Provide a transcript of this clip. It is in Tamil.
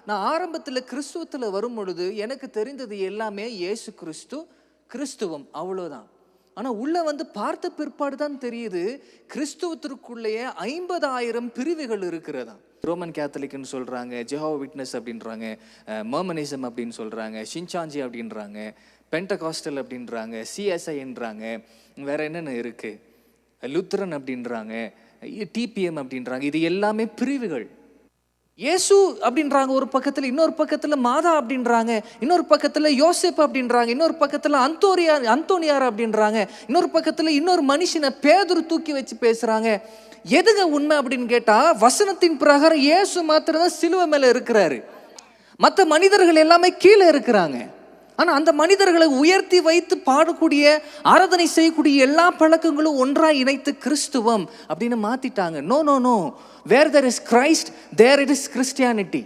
நான் ஆரம்பத்தில் கிறிஸ்துவத்தில் வரும் பொழுது எனக்கு தெரிந்தது எல்லாமே இயேசு கிறிஸ்து, கிறிஸ்துவம், அவ்வளோதான். ஆனால் உள்ளே வந்து பார்த்த பிற்பாடு தான் தெரியுது கிறிஸ்துவத்திற்குள்ளேயே 50,000 பிரிவுகள் இருக்கிறதா. ரோமன் கேத்தலிக்னு சொல்கிறாங்க, ஜெஹோவா விட்னஸ் அப்படின்றாங்க, மோமனிசம் அப்படின்னு சொல்கிறாங்க, ஷின்சாஞ்சி அப்படின்றாங்க, பென்டகாஸ்டல் அப்படின்றாங்க, சிஎஸ்ஐன்றாங்க, வேற என்னென்ன இருக்குது, லுத்ரன் அப்படின்றாங்க, டிபிஎம் அப்படின்றாங்க. இது எல்லாமே பிரிவுகள். இயேசு அப்படின்றாங்க ஒரு பக்கத்தில், இன்னொரு பக்கத்தில் மாதா அப்படின்றாங்க, இன்னொரு பக்கத்தில் யோசேப்பு அப்படின்றாங்க, இன்னொரு பக்கத்தில் அந்தோனியார் அப்படின்றாங்க, இன்னொரு பக்கத்தில் இன்னொரு மனுஷனை பேதுரு தூக்கி வச்சு பேசுகிறாங்க. எதுங்க உண்மை அப்படின்னு கேட்டால், வசனத்தின் பிரகாரம் இயேசு மாத்திரம் தான் சிலுவை மேலே இருக்கிறாரு, மற்ற மனிதர்கள் எல்லாமே கீழே இருக்கிறாங்க. ஆனால் அந்த மனிதர்களை உயர்த்தி வைத்து பாடக்கூடிய, ஆராதனை செய்யக்கூடிய எல்லா பழக்கங்களும் ஒன்றாக இணைத்து கிறிஸ்துவம் அப்படின்னு மாற்றிட்டாங்க. No no no, where there is Christ there it is Christianity.